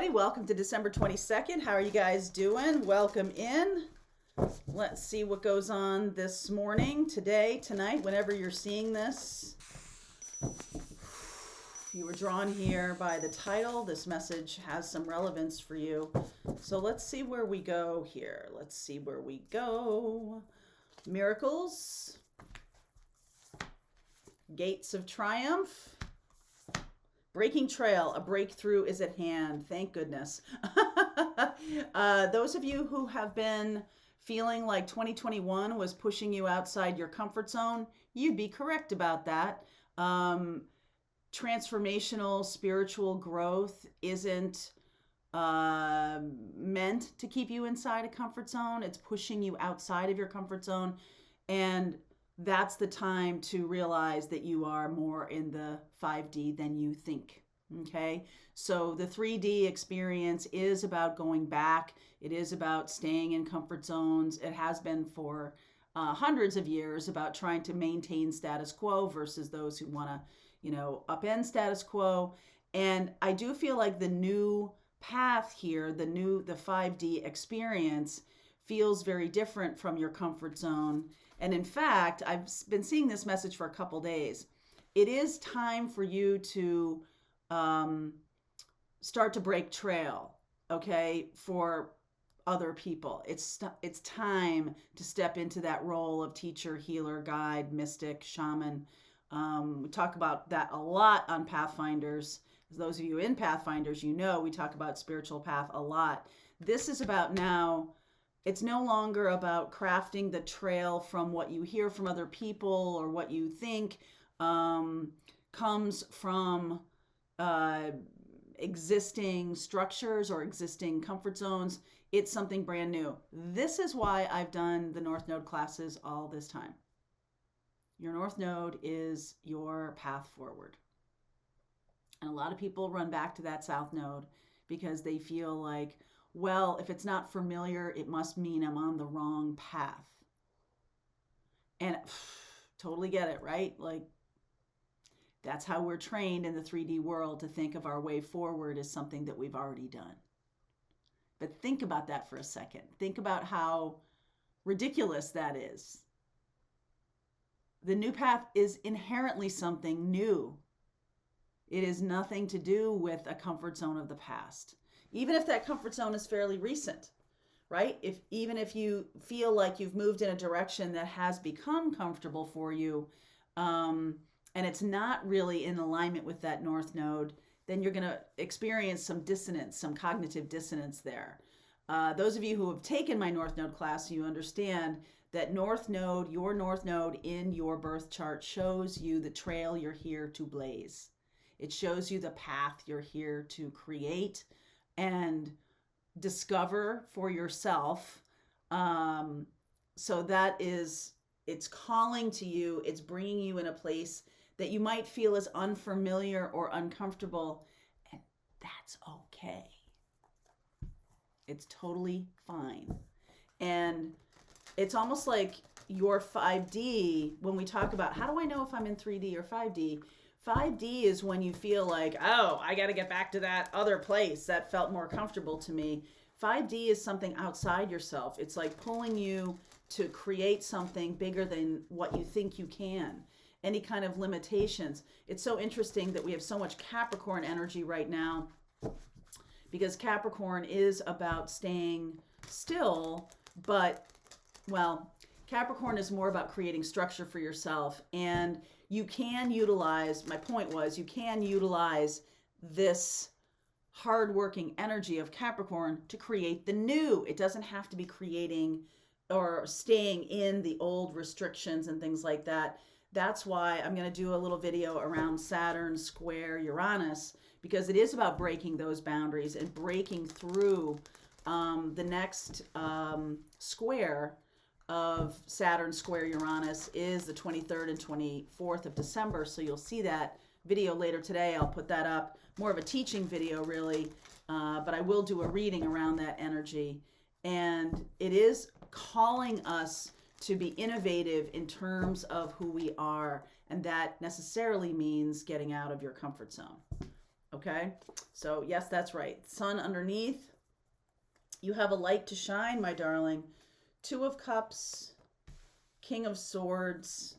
everybody. Welcome to December 22nd. How are you guys doing? Welcome in. Let's see what goes on this morning, today, tonight, whenever you're seeing this. You were drawn here by the title. This message has some relevance for you. So let's see where we go here. Let's see where we go. Miracles. Gates of triumph. Breaking trail, a breakthrough is at hand. Thank goodness. Those of you who have been feeling like 2021 was pushing you outside your comfort zone, you'd be correct about that. Transformational spiritual growth isn't meant to keep you inside a comfort zone. It's pushing you outside of your comfort zone. And that's the time to realize that you are more in the 5D than you think. Okay, so the 3D experience is about going back. It is about staying in comfort zones. It has been for hundreds of years about trying to maintain status quo versus those who want to, upend status quo. And I do feel like the new path here, the 5D experience feels very different from your comfort zone. And in fact, I've been seeing this message for a couple days. It is time for you to start to break trail, okay, for other people. It's time to step into that role of teacher, healer, guide, mystic, shaman. We talk about that a lot on Pathfinders. As those of you in Pathfinders, we talk about spiritual path a lot. This is about now. It's no longer about crafting the trail from what you hear from other people or what you think comes from existing structures or existing comfort zones. It's something brand new. This is why I've done the North Node classes all this time. Your North Node is your path forward. And a lot of people run back to that South Node because they feel like, well, if it's not familiar, it must mean I'm on the wrong path. And totally get it, right? Like, that's how we're trained in the 3D world to think of our way forward as something that we've already done. But think about that for a second. Think about how ridiculous that is. The new path is inherently something new. It is nothing to do with a comfort zone of the past. Even if that comfort zone is fairly recent, right? Even if you feel like you've moved in a direction that has become comfortable for you, and it's not really in alignment with that North Node, then you're going to experience some dissonance, some cognitive dissonance there. Those of you who have taken my North Node class, you understand that North Node, your North Node in your birth chart shows you the trail you're here to blaze. It shows you the path you're here to create and discover for yourself. So that is, it's calling to you, it's bringing you in a place that you might feel is unfamiliar or uncomfortable, and that's okay. It's totally fine. And it's almost like your 5D, when we talk about how do I know if I'm in 3D or 5D, 5D is when you feel like, oh, I got to get back to that other place that felt more comfortable to me. 5D is something outside yourself. It's like pulling you to create something bigger than what you think you can. Any kind of limitations. It's so interesting that we have so much Capricorn energy right now because Capricorn is about staying still, but, well, Capricorn is more about creating structure for yourself, and you can utilize, my point was, you can utilize this hardworking energy of Capricorn to create the new. It doesn't have to be creating or staying in the old restrictions and things like that. That's why I'm going to do a little video around Saturn square Uranus, because it is about breaking those boundaries and breaking through the next square of Saturn square Uranus is the 23rd and 24th of December. So you'll see that video later today. I'll put that up. More of a teaching video, really, but I will do a reading around that energy. And it is calling us to be innovative in terms of who we are. And that necessarily means getting out of your comfort zone. Okay, so yes, that's right. Sun underneath. You have a light to shine, my darling. Two of Cups, King of Swords,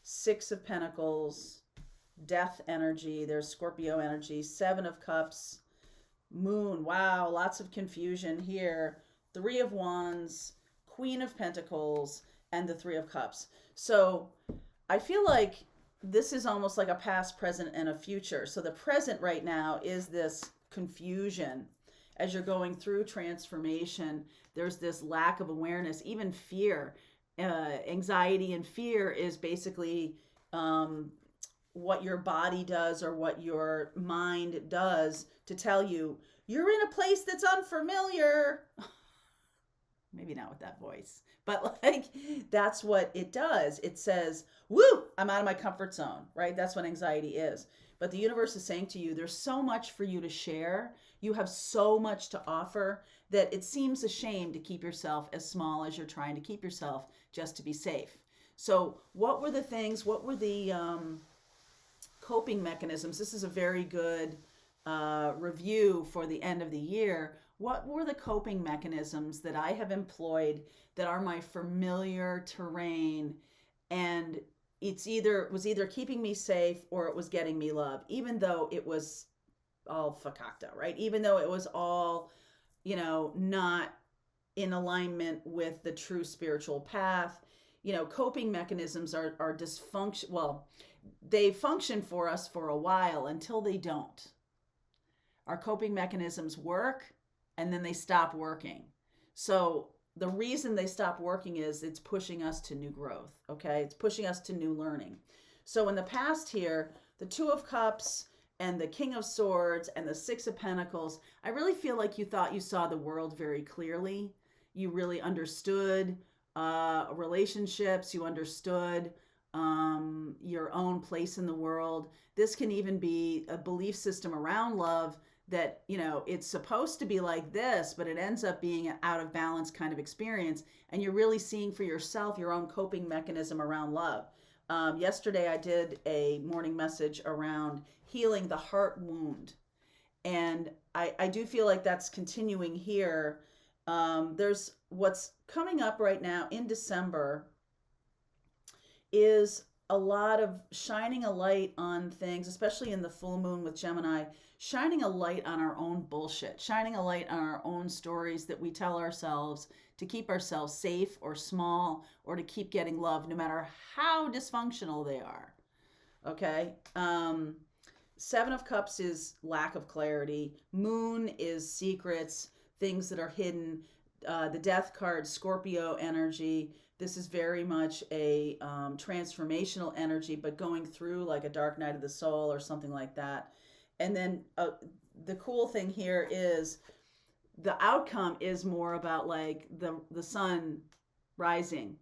Six of Pentacles, Death energy. There's Scorpio energy. Seven of Cups, Moon. Wow, lots of confusion here. Three of Wands, Queen of Pentacles, and the Three of Cups. So I feel like this is almost like a past, present, and a future. So the present right now is this confusion. As you're going through transformation, there's this lack of awareness, even fear. Anxiety and fear is basically what your body does or what your mind does to tell you, you're in a place that's unfamiliar. Maybe not with that voice, but like that's what it does. It says, woo, I'm out of my comfort zone, right? That's what anxiety is. But the universe is saying to you, there's so much for you to share. You have so much to offer that it seems a shame to keep yourself as small as you're trying to keep yourself just to be safe. So what were the things, what were the coping mechanisms? This is a very good review for the end of the year. What were the coping mechanisms that I have employed that are my familiar terrain, and was either keeping me safe or it was getting me love, even though it was all fakakta, right? Even though it was all, not in alignment with the true spiritual path. Coping mechanisms are dysfunction. Well, they function for us for a while until they don't. Our coping mechanisms work and then they stop working. So the reason they stop working is it's pushing us to new growth, okay? It's pushing us to new learning. So in the past here, the Two of Cups and the King of Swords and the Six of Pentacles, I really feel like you thought you saw the world very clearly. You really understood relationships. You understood your own place in the world. This can even be a belief system around love that, it's supposed to be like this, but it ends up being an out of balance kind of experience. And you're really seeing for yourself your own coping mechanism around love. Yesterday, I did a morning message around healing the heart wound. And I do feel like that's continuing here. There's what's coming up right now in December is a lot of shining a light on things, especially in the full moon with Gemini, shining a light on our own bullshit, shining a light on our own stories that we tell ourselves to keep ourselves safe or small or to keep getting love no matter how dysfunctional they are. Okay? Seven of Cups is lack of clarity. Moon is secrets, things that are hidden. The Death card, Scorpio energy. This is very much a transformational energy, but going through like a dark night of the soul or something like that. And then the cool thing here is the outcome is more about like the sun rising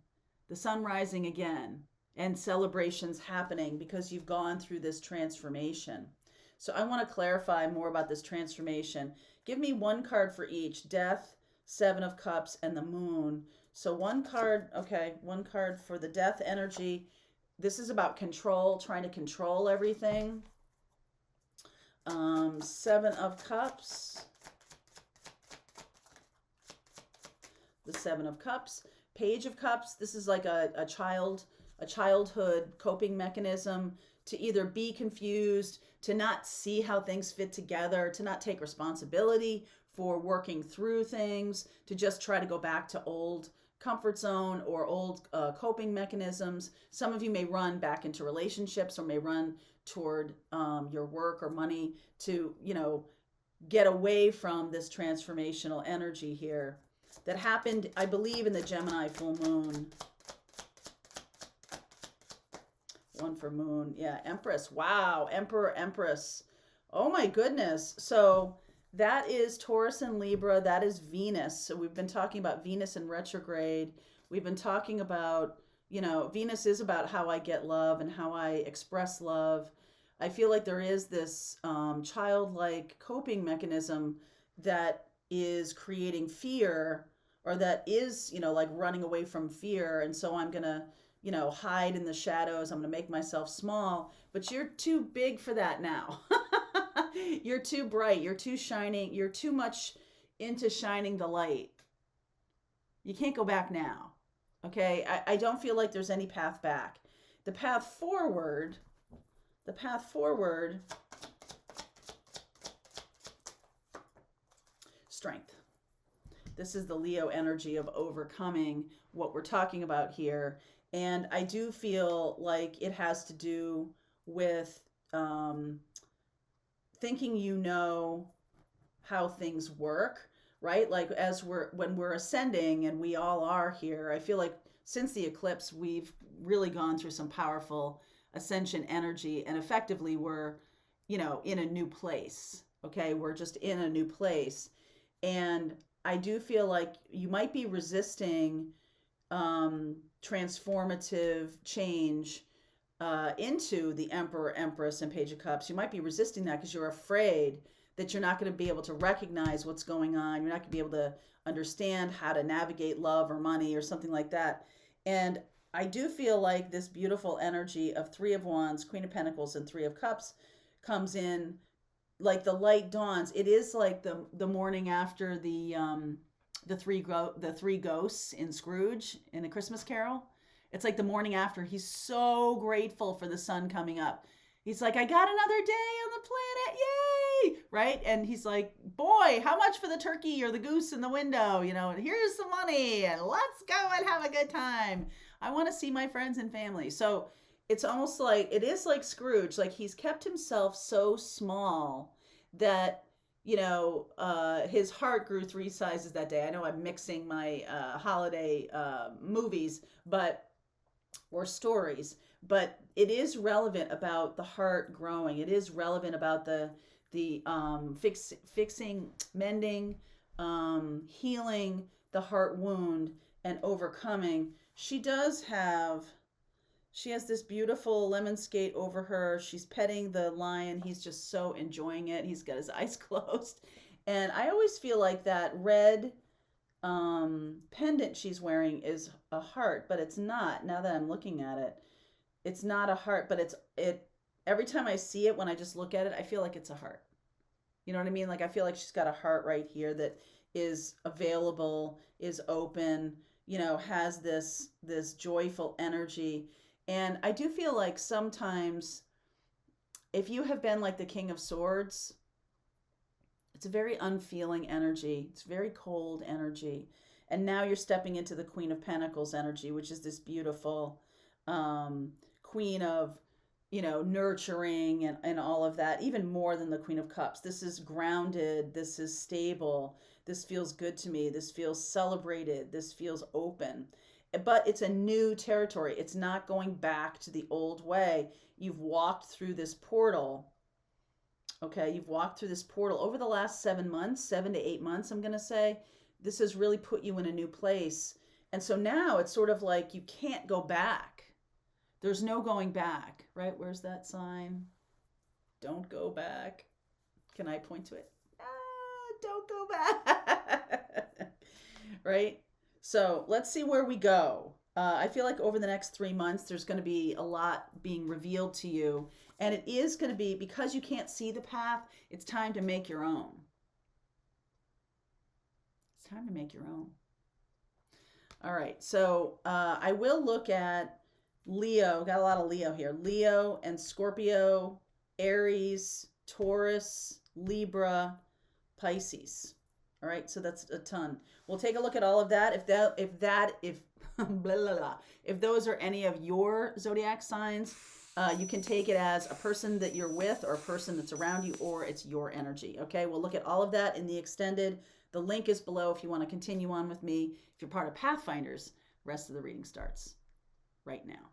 again, and celebrations happening because you've gone through this transformation. So I want to clarify more about this transformation. Give me one card for each: Death, Seven of Cups, and the Moon. So one card for the Death energy. This is about control, trying to control everything. Seven of Cups. The Seven of Cups. Page of Cups. This is like a childhood coping mechanism to either be confused, to not see how things fit together, to not take responsibility for working through things, to just try to go back to old comfort zone or old coping mechanisms. Some of you may run back into relationships or may run toward your work or money to, get away from this transformational energy here that happened, I believe, in the Gemini full moon. One for moon. Yeah, Empress. Wow. Emperor, Empress. Oh my goodness. So that is Taurus and Libra. That is Venus. So we've been talking about Venus in retrograde. We've been talking about, Venus is about how I get love and how I express love. I feel like there is this childlike coping mechanism that is creating fear, or that is, like running away from fear. And so I'm going to, hide in the shadows. I'm going to make myself small, but you're too big for that now. You're too bright. You're too shining. You're too much into shining the light. You can't go back now. Okay? I don't feel like there's any path back. The path forward, the path forward, strength. This is the Leo energy of overcoming what we're talking about here. And I do feel like it has to do with thinking you know how things work, right? Like when we're ascending, and we all are here, I feel like since the eclipse, we've really gone through some powerful ascension energy, and effectively we're, in a new place. Okay, we're just in a new place. And I do feel like you might be resisting transformative change into the Emperor, Empress, and Page of Cups. You might be resisting that because you're afraid that you're not going to be able to recognize what's going on. You're not going to be able to understand how to navigate love or money or something like that. And I do feel like this beautiful energy of Three of Wands, Queen of Pentacles, and Three of Cups comes in like the light dawns. It is like the morning after the three ghosts in Scrooge in A Christmas Carol. It's like the morning after. He's so grateful for the sun coming up. He's like, I got another day on the planet, yay! Right? And he's like, boy, how much for the turkey or the goose in the window? Here's the money, and let's go and have a good time. I want to see my friends and family. So it's almost like, it is like Scrooge. Like, he's kept himself so small that, his heart grew 3 sizes that day. I know I'm mixing my holiday movies, or stories, but it is relevant about the heart growing. It is relevant about the fixing, mending, healing the heart wound, and overcoming. She has this beautiful lemon skate over her. She's petting the lion. He's just so enjoying it. He's got his eyes closed. And I always feel like that red pendant she's wearing is a heart, but it's not. Now that I'm looking at it, it's not a heart, but every time I see it, when I just look at it, I feel like it's a heart. You know what I mean? Like, I feel like she's got a heart right here that is available, is open, has this joyful energy. And I do feel like sometimes if you have been like the King of Swords, it's a very unfeeling energy. It's very cold energy. And now you're stepping into the Queen of Pentacles energy, which is this beautiful queen of, nurturing and all of that, even more than the Queen of Cups. This is grounded. This is stable. This feels good to me. This feels celebrated. This feels open. But it's a new territory. It's not going back to the old way. You've walked through this portal. Okay, you've walked through this portal over the last 7 months, 7 to 8 months, I'm going to say. This has really put you in a new place. And so now it's sort of like you can't go back. There's no going back, right? Where's that sign? Don't go back. Can I point to it? Don't go back. Right? So let's see where we go. I feel like over the next 3 months, there's going to be a lot being revealed to you. And it is going to be, because you can't see the path, it's time to make your own. It's time to make your own. All right. So I will look at Leo. Got a lot of Leo here. Leo and Scorpio, Aries, Taurus, Libra, Pisces. All right. So that's a ton. We'll take a look at all of that. If blah, blah, blah. If those are any of your zodiac signs, you can take it as a person that you're with, or a person that's around you, or it's your energy. Okay, we'll look at all of that in the extended. The link is below if you want to continue on with me. If you're part of Pathfinders, rest of the reading starts right now.